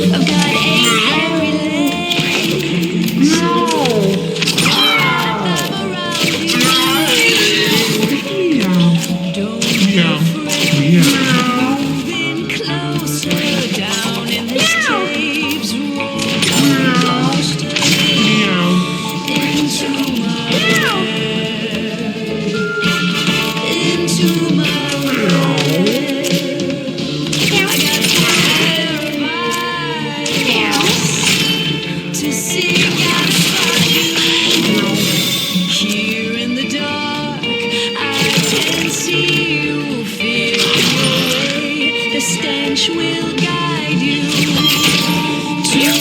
I've got 8 hairy legs. Don't be afraid. Moving closer down in this cave's roller coaster into my to sing out for you. Here in the dark, I can see you. Feel your way. The stench will guide you to your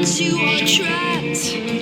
once you are trapped